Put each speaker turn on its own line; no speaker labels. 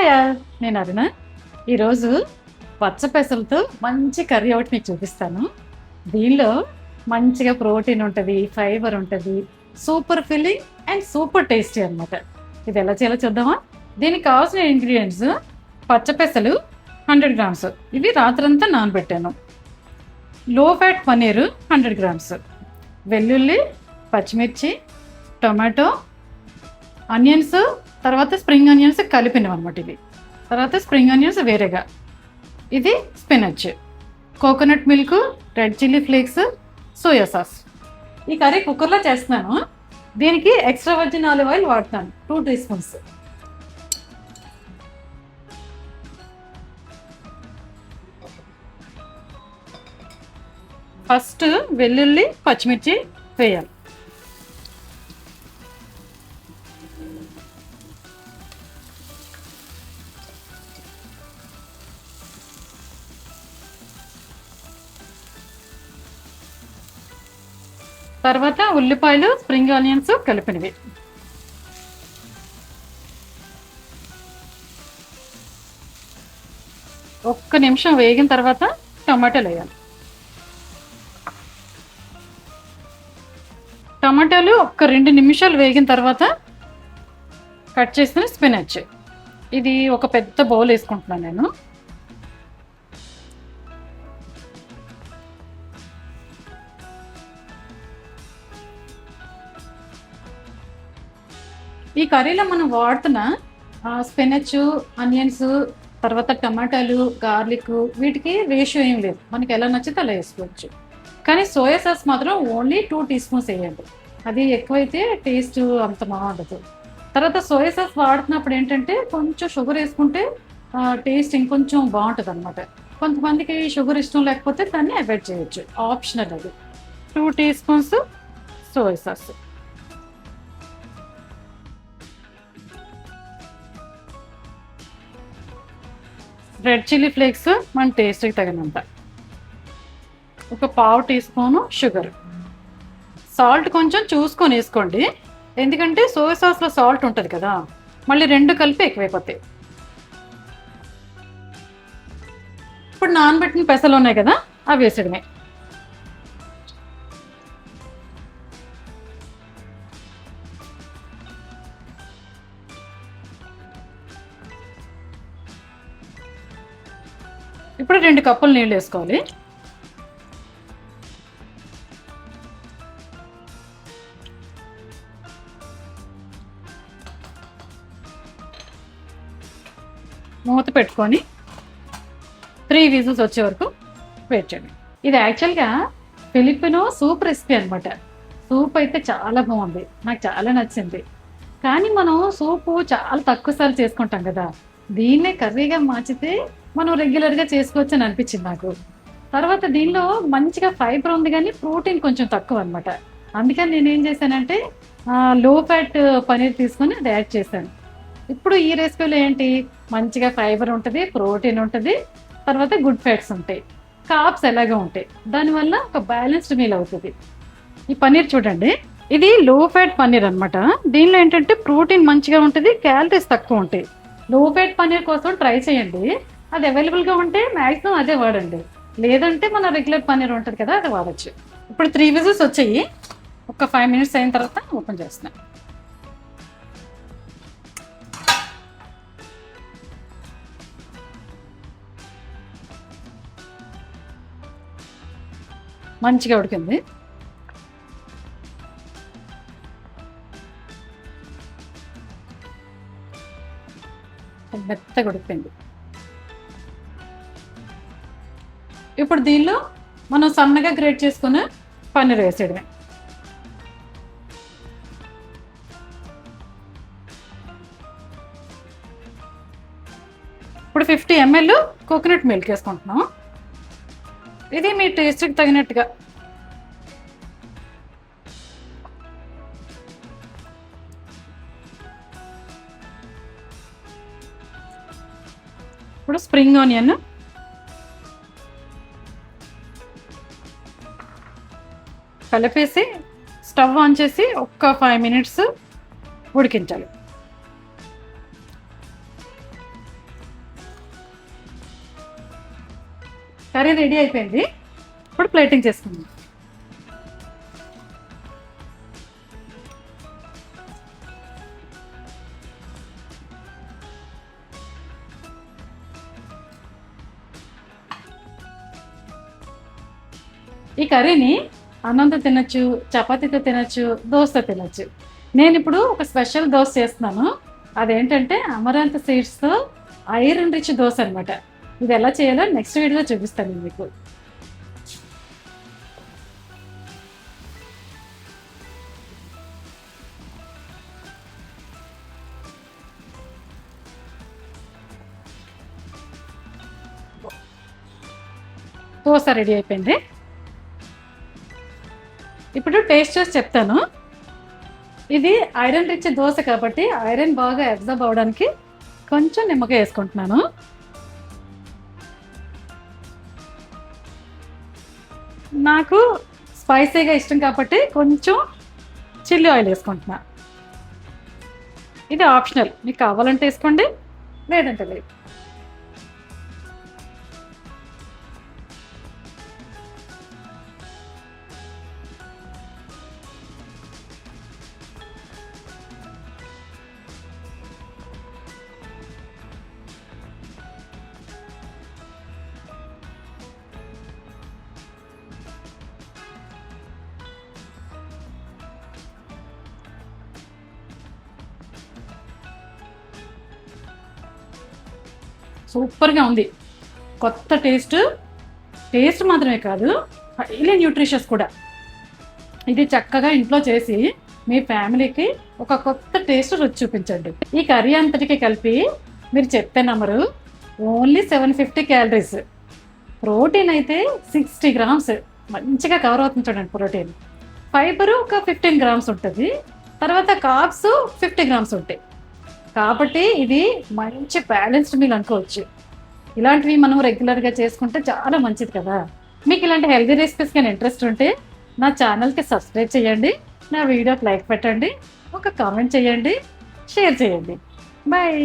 Hi నేను అరుణ. ఈరోజు పచ్చ పెసలతో మంచి కర్రీ ఒకటి మీకు చూపిస్తాను. దీనిలో మంచిగా ప్రోటీన్ ఉంటుంది, ఫైబర్ ఉంటుంది, super filling and super tasty అనమాట. ఇది ఎలా చేయాలో చూద్దామా? దీనికి కావాల్సిన ఇంగ్రీడియంట్స్: పచ్చ పెసలు 100 గ్రామ్స్, ఇవి రాత్రంతా నానబెట్టాను. లో ఫ్యాట్ పన్నీరు 100 గ్రామ్స్, వెల్లుల్లి, పచ్చిమిర్చి, టొమాటో, ఆనియన్స్, తర్వాత స్ప్రింగ్ ఆనియన్స్ కలిపినవి అనమాట ఇవి. తర్వాత స్ప్రింగ్ ఆనియన్స్ వేరేగా, ఇది spinach, coconut milk, red chilli flakes, soya sauce. ఈ కర్రీ కుక్కర్లో చేస్తున్నాను. దీనికి ఎక్స్ట్రా వర్జిన్ ఆలివ్ ఆయిల్ వాడుతాను, 2 teaspoons. ఫస్ట్ వెల్లుల్లి, పచ్చిమిర్చి వేయాలి. తర్వాత ఉల్లిపాయలు, స్ప్రింగ్ ఆనియన్స్ కలిపినవి. ఒక్క నిమిషం వేగిన తర్వాత టమాటాలు వేయాలి. టమాటాలు ఒక 2 నిమిషాలు వేగిన తర్వాత కట్ చేసిన స్పినచ్, ఇది ఒక పెద్ద బౌల్ వేసుకుంటున్నాను నేను. ఈ కర్రీలో మనం వాడుతున్న స్పినచ్, ఆనియన్స్, తర్వాత టమాటాలు, గార్లిక్, వీటికి రేషియో ఏం లేదు, మనకి ఎలా నచ్చితే అలా వేసుకోవచ్చు. కానీ సోయా సాస్ మాత్రం ఓన్లీ 2 teaspoons వేయండి, అది ఎక్కువైతే టేస్ట్ అంత బాగుండదు. తర్వాత సోయా సాస్ వాడుతున్నప్పుడు ఏంటంటే కొంచెం షుగర్ వేసుకుంటే టేస్ట్ ఇంకొంచెం బాగుంటుంది అనమాట. కొంతమందికి షుగర్ ఇష్టం లేకపోతే దాన్ని అవాయిడ్ చేయొచ్చు, ఆప్షనల్ అది. 2 teaspoons soya sauce, red chilli flakes మన టేస్ట్కి తగినంత, ఒక 1/2 teaspoon షుగర్, సాల్ట్ కొంచెం చూసుకొని వేసుకోండి, ఎందుకంటే సోయా సాస్లో సాల్ట్ ఉంటుంది కదా, మళ్ళీ 2 కలిపి ఎక్కువైపోతాయి. ఇప్పుడు నానబెట్టిన పెసలు ఉన్నాయి కదా, అవి వేసడమే. ఇప్పుడు 2 కప్పులు నీళ్ళు వేసుకోవాలి. మూత పెట్టుకొని 3 విజిల్స్ వచ్చే వరకు వెయిట్ చేయండి. ఇది యాక్చువల్గా ఫిలిపినో సూప్ రెసిపీ అనమాట. సూప్ అయితే చాలా బాగుంది, నాకు చాలా నచ్చింది. కానీ మనం సూపు చాలా తక్కువ సార్లు చేసుకుంటాం కదా, దీన్నే కర్రీగా మార్చితే మనం రెగ్యులర్గా చేసుకోవచ్చు అని అనిపించింది నాకు. తర్వాత దీనిలో మంచిగా ఫైబర్ ఉంది కానీ ప్రోటీన్ కొంచెం తక్కువ అనమాట. అందుకని నేను ఏం చేశానంటే లో ఫ్యాట్ పనీర్ తీసుకొని అది యాడ్ చేశాను. ఇప్పుడు ఈ రెసిపీలో ఏంటి, మంచిగా ఫైబర్ ఉంటుంది, ప్రోటీన్ ఉంటుంది, తర్వాత గుడ్ ఫ్యాట్స్ ఉంటాయి, కార్బ్స్ ఎలాగో ఉంటాయి. దానివల్ల ఒక బ్యాలెన్స్డ్ మీల్ అవుతుంది. ఈ పనీర్ చూడండి, ఇది లో ఫ్యాట్ పనీర్ అనమాట. దీనిలో ఏంటంటే ప్రోటీన్ మంచిగా ఉంటుంది, క్యాలరీస్ తక్కువ ఉంటాయి. లో ఫ్యాట్ పనీర్ కోసం ట్రై చేయండి, అది అవైలబుల్గా ఉంటే మ్యాక్సిమం అదే వాడండి, లేదంటే మన రెగ్యులర్ పనీర్ ఉంటుంది కదా, అది వాడచ్చు. ఇప్పుడు 3 విజిల్స్ వచ్చాయి, ఒక 5 minutes అయిన తర్వాత ఓపెన్ చేస్తున్నాను. మంచిగా ఉడికింది. మెత్తగా ఉడికిపోయింది. ఇప్పుడు దీనిలో మనం సన్నగా గ్రేట్ చేసుకున్న పన్నీర్ వేసేయడమే. ఇప్పుడు 50 ml కోకోనట్ మిల్క్ వేసుకుంటున్నాం, ఇది మీ టేస్ట్కి తగినట్టుగా. ఇప్పుడు స్ప్రింగ్ ఆనియన్, కలిపేసి స్టవ్ ఆన్ చేసి ఒక్క 5 minutes ఉడికించాలి. కర్రీ రెడీ అయిపోయింది. ఇప్పుడు ప్లేటింగ్ చేసుకుందాం. ఈ కర్రీని అన్నంతో తినచ్చు, చపాతీతో తినచ్చు, దోశతో తినచ్చు. నేను ఇప్పుడు ఒక స్పెషల్ దోశ చేస్తున్నాను. అదేంటంటే అమరాంత్ సీడ్స్తో ఐరన్ రిచ్ దోశ అనమాట. ఇది ఎలా చేయాలో నెక్స్ట్ వీడియోలో చూపిస్తాను మీకు. దోశ రెడీ అయిపోయింది. ఇప్పుడు టేస్ట్ చేసి చెప్తాను. ఇది ఐరన్ రిచ్ దోశ కాబట్టి ఐరన్ బాగా అబ్జర్బ్ అవ్వడానికి కొంచెం నిమ్మకాయ వేసుకుంటున్నాను. నాకు స్పైసీగా ఇష్టం కాబట్టి కొంచెం చిల్లీ ఆయిల్ వేసుకుంటున్నా. ఇది ఆప్షనల్, మీకు కావాలంటే వేసుకోండి, లేదంటే లేదు. సూపర్గా ఉంది. కొత్త టేస్ట్ మాత్రమే కాదు, హైలీ న్యూట్రిషియస్ కూడా. ఇది చక్కగా ఇంట్లో చేసి మీ ఫ్యామిలీకి ఒక కొత్త టేస్ట్ రుచి చూపించండి. ఈ కర్రీ అంతటికి కలిపి మీరు చెప్తే నమ్మరు, ఓన్లీ 750 క్యాలరీస్. ప్రోటీన్ అయితే 60 గ్రామ్స్ మంచిగా కవర్ అవుతుంది చూడండి. ప్రోటీన్, ఫైబర్ ఒక 15 గ్రామ్స్ ఉంటుంది, తర్వాత కార్బ్స్ 50 గ్రామ్స్ ఉంటాయి. కాబట్టి ఇది మంచి బ్యాలెన్స్డ్ మీల్ అనుకోవచ్చు. ఇలాంటివి మనం రెగ్యులర్గా చేసుకుంటే చాలా మంచిది కదా. మీకు ఇలాంటి హెల్తీ రెసిపీస్ కానీ ఇంట్రెస్ట్ ఉంటే నా ఛానల్కి సబ్స్క్రైబ్ చేయండి, నా వీడియోకి లైక్ పెట్టండి, ఒక కామెంట్ చేయండి, షేర్ చేయండి. బాయ్.